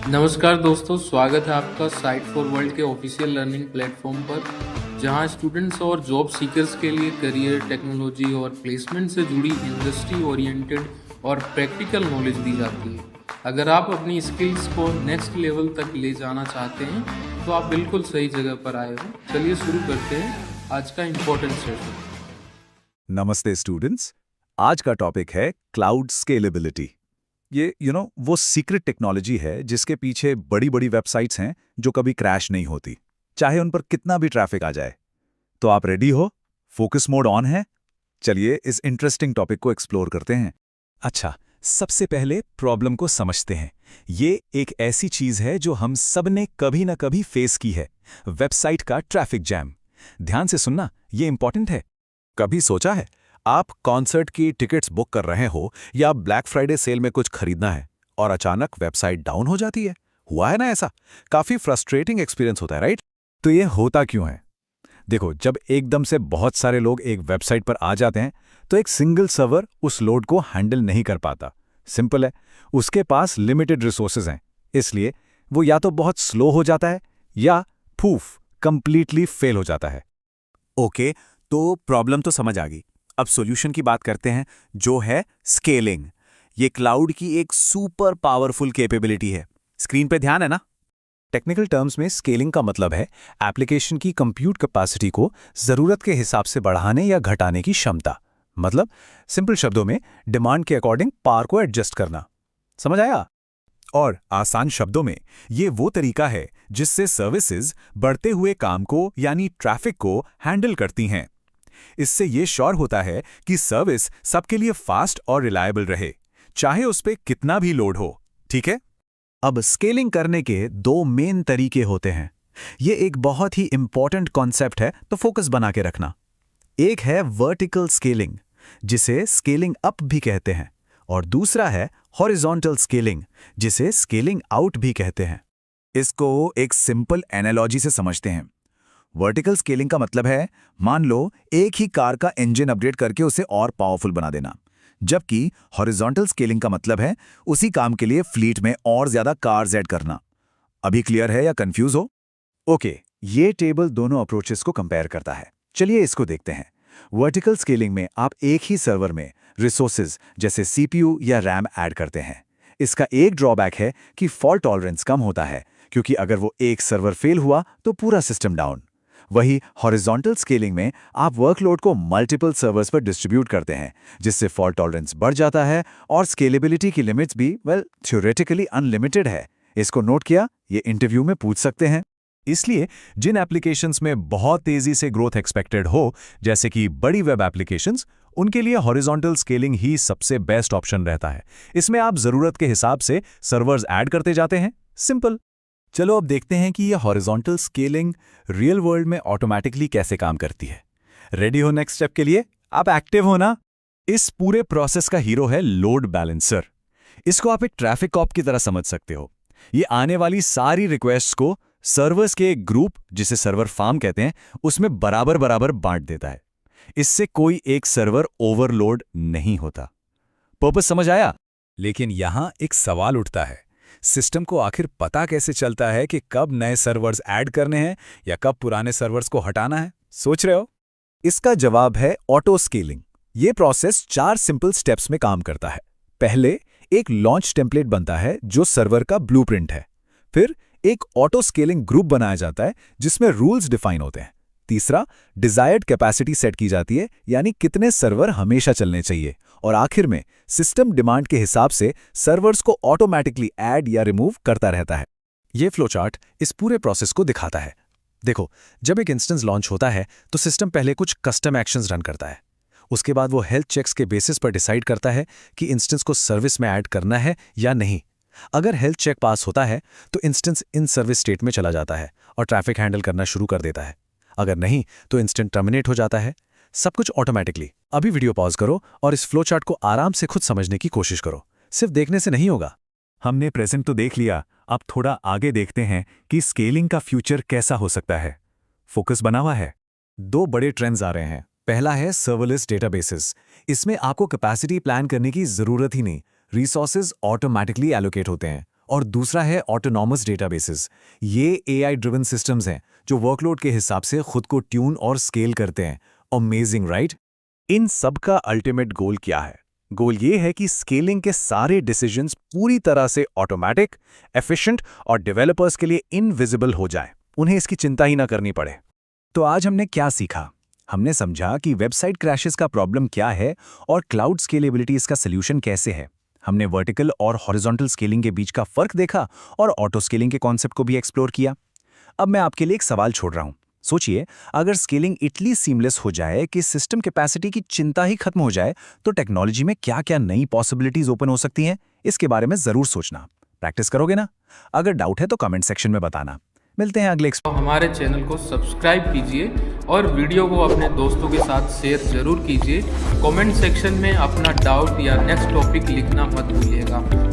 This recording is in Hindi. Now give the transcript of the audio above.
नमस्कार दोस्तों, स्वागत है आपका साइट फॉर वर्ल्ड के ऑफिशियल लर्निंग प्लेटफॉर्म पर, जहां स्टूडेंट्स और जॉब सीकर्स के लिए करियर, टेक्नोलॉजी और प्लेसमेंट से जुड़ी इंडस्ट्री ओरिएंटेड और प्रैक्टिकल नॉलेज दी जाती है। अगर आप अपनी स्किल्स को नेक्स्ट लेवल तक ले जाना चाहते हैं तो आप बिल्कुल सही जगह पर आए हो। चलिए शुरू करते हैं आज का इम्पोर्टेंट सेशन। नमस्ते स्टूडेंट्स। आज का टॉपिक है क्लाउड स्केलेबिलिटी। ये वो सीक्रेट टेक्नोलॉजी है जिसके पीछे बड़ी बड़ी वेबसाइट्स हैं जो कभी क्रैश नहीं होती, चाहे उन पर कितना भी ट्रैफिक आ जाए। तो आप रेडी हो? फोकस मोड ऑन है? चलिए इस इंटरेस्टिंग टॉपिक को एक्सप्लोर करते हैं। अच्छा, सबसे पहले प्रॉब्लम को समझते हैं। ये एक ऐसी चीज है जो हम सब ने कभी ना कभी फेस की है, वेबसाइट का ट्रैफिक जैम। ध्यान से सुनना, ये इंपॉर्टेंट है। कभी सोचा है आप कॉन्सर्ट की टिकट्स बुक कर रहे हो या ब्लैक फ्राइडे सेल में कुछ खरीदना है और अचानक वेबसाइट डाउन हो जाती है? हुआ है ना ऐसा? काफी फ्रस्ट्रेटिंग एक्सपीरियंस होता है, राइट? तो ये होता क्यों है? देखो, जब एकदम से बहुत सारे लोग एक वेबसाइट पर आ जाते हैं तो एक सिंगल सर्वर उस लोड को हैंडल नहीं कर पाता। सिंपल है, उसके पास लिमिटेड रिसोर्सेज हैं, इसलिए वो या तो बहुत स्लो हो जाता है या कंप्लीटली फेल हो जाता है। ओके, तो प्रॉब्लम तो समझ आ गई। अब सॉल्यूशन की बात करते हैं, जो है स्केलिंग। ये क्लाउड की एक सुपर पावरफुल कैपेबिलिटी है। स्क्रीन पे ध्यान है ना? टेक्निकल टर्म्स में स्केलिंग का मतलब है एप्लीकेशन की कंप्यूट कैपेसिटी को जरूरत के हिसाब से बढ़ाने या घटाने की क्षमता। मतलब सिंपल शब्दों में डिमांड के अकॉर्डिंग पावर को एडजस्ट करना। समझ आया? और आसान शब्दों में ये वो तरीका है जिससे सर्विसेज बढ़ते हुए काम को यानी ट्रैफिक को हैंडल करती हैं। इससे ये श्योर होता है कि सर्विस सबके लिए फास्ट और रिलायबल रहे, चाहे उस पे कितना भी लोड हो। ठीक है? अब स्केलिंग करने के दो मेन तरीके होते हैं। ये एक बहुत ही इंपॉर्टेंट कॉन्सेप्ट है, तो फोकस बना के रखना। एक है वर्टिकल स्केलिंग, जिसे स्केलिंग अप भी कहते हैं, और दूसरा है हॉरिजॉन्टल स्केलिंग, जिसे स्केलिंग आउट भी कहते हैं। इसको एक सिंपल एनालॉजी से समझते हैं। वर्टिकल स्केलिंग का मतलब है, मान लो एक ही कार का इंजन अपग्रेड करके उसे और पावरफुल बना देना, जबकि हॉरिजॉन्टल स्केलिंग का मतलब है उसी काम के लिए फ्लीट में और ज्यादा कार्स ऐड करना। अभी क्लियर है या कंफ्यूज हो? ओके, ये टेबल दोनों अप्रोचेस को कंपेयर करता है। चलिए इसको देखते हैं। वर्टिकल स्केलिंग में आप एक ही सर्वर में रिसोर्सेज जैसे सीपीयू या रैम ऐड करते हैं। इसका एक ड्रॉबैक है कि फॉल्ट टॉलरेंस कम होता है, क्योंकि अगर वो एक सर्वर फेल हुआ तो पूरा सिस्टम डाउन। वही हॉरिजॉन्टल स्केलिंग में आप वर्कलोड को मल्टीपल सर्वर्स पर डिस्ट्रीब्यूट करते हैं, जिससे फॉल्ट टॉलरेंस बढ़ जाता है और स्केलेबिलिटी की लिमिट्स भी थ्योरेटिकली अनलिमिटेड है। इसको नोट किया? ये इंटरव्यू में पूछ सकते हैं। इसलिए जिन एप्लीकेशंस में बहुत तेजी से ग्रोथ एक्सपेक्टेड हो, जैसे कि बड़ी वेब एप्लीकेशंस, उनके लिए हॉरिजॉन्टल स्केलिंग ही सबसे बेस्ट ऑप्शन रहता है। इसमें आप जरूरत के हिसाब से सर्वर्स ऐड करते जाते हैं। सिंपल। चलो अब देखते हैं कि यह हॉरिजॉन्टल स्केलिंग रियल वर्ल्ड में ऑटोमेटिकली कैसे काम करती है। रेडी हो नेक्स्ट स्टेप के लिए? आप एक्टिव हो ना? इस पूरे प्रोसेस का हीरो है लोड बैलेंसर। इसको आप एक ट्रैफिक कॉप की तरह समझ सकते हो। ये आने वाली सारी रिक्वेस्ट्स को सर्वर्स के एक ग्रुप, जिसे सर्वर फार्म कहते हैं, उसमें बराबर बराबर बांट देता है। इससे कोई एक सर्वर ओवरलोड नहीं होता। पर्पस समझ आया? लेकिन यहां एक सवाल उठता है, सिस्टम को आखिर पता कैसे चलता है कि कब नए सर्वर्स ऐड करने हैं या कब पुराने सर्वर्स को हटाना है? सोच रहे हो? इसका जवाब है ऑटो स्केलिंग। ये प्रोसेस 4 सिंपल स्टेप्स में काम करता है। पहले एक लॉन्च टेम्पलेट बनता है जो सर्वर का ब्लूप्रिंट है। फिर एक ऑटो स्केलिंग ग्रुप बनाया जाता है जिसमें रूल्स डिफाइन होते हैं। तीसरा, डिजायर्ड कैपेसिटी सेट की जाती है, यानी कितने सर्वर हमेशा चलने चाहिए। और आखिर में सिस्टम डिमांड के हिसाब से सर्वर्स को ऑटोमैटिकली ऐड या रिमूव करता रहता है। ये फ्लोचार्ट इस पूरे प्रोसेस को दिखाता है। देखो, जब एक इंस्टेंस लॉन्च होता है तो सिस्टम पहले कुछ कस्टम एक्शंस रन करता है। उसके बाद वो हेल्थ चेक्स के बेसिस पर डिसाइड करता है कि इंस्टेंस को सर्विस में ऐड करना है या नहीं। अगर हेल्थ चेक पास होता है तो इंस्टेंस इन सर्विस स्टेट में चला जाता है और ट्रैफिक हैंडल करना शुरू कर देता है। अगर नहीं तो इंस्टेंट टर्मिनेट हो जाता है। सब कुछ ऑटोमैटिकली। अभी वीडियो पॉज करो और इस फ्लो चार्ट को आराम से खुद समझने की कोशिश करो। सिर्फ देखने से नहीं होगा। हमने प्रेजेंट तो देख लिया, अब थोड़ा आगे देखते हैं कि स्केलिंग का फ्यूचर कैसा हो सकता है। फोकस बना हुआ है। 2 बड़े ट्रेंड्स आ रहे हैं। पहला है सर्वरलेस डेटाबेसेस। इसमें आपको कैपेसिटी प्लान करने की जरूरत ही नहीं, रिसोर्सेज ऑटोमैटिकली एलोकेट होते हैं और दूसरा है ऑटोनॉमस डेटाबेसेस। ये AI ड्रिवन सिस्टम्स हैं जो वर्कलोड के हिसाब से खुद को ट्यून और स्केल करते हैं। Amazing, right? इन सब का अल्टीमेट गोल क्या है? गोल ये है कि स्केलिंग के सारे डिसीजंस पूरी तरह से ऑटोमेटिक, एफिशिएंट और डेवलपर्स के लिए इनविजिबल हो जाए, उन्हें इसकी चिंता ही ना करनी पड़े। तो आज हमने क्या सीखा? हमने समझा कि वेबसाइट क्रैशेस का प्रॉब्लम क्या है और क्लाउड स्केलेबिलिटी इसका सॉल्यूशन कैसे है। हमने वर्टिकल और हॉरिजॉन्टल स्केलिंग के बीच का फर्क देखा और ऑटो स्केलिंग के कॉन्सेप्ट को भी एक्सप्लोर किया। अब मैं आपके लिए एक सवाल छोड़ रहा हूं। सोचिए, अगर स्केलिंग इतनी सीमलेस हो जाए कि सिस्टम कैपेसिटी की चिंता ही खत्म हो जाए, तो टेक्नोलॉजी में क्या-क्या नई पॉसिबिलिटीज ओपन हो सकती हैं, इसके बारे में जरूर सोचना। प्रैक्टिस करोगे ना? अगर डाउट है तो कमेंट सेक्शन में बताना। मिलते हैं अगले तो हमारे चैनल को सब्सक्राइब कीजिए और वीडियो को अपने दोस्तों के साथ शेयर जरूर कीजिए। कमेंट सेक्शन में अपना डाउट या नेक्स्ट टॉपिक लिखना मत भूलिएगा।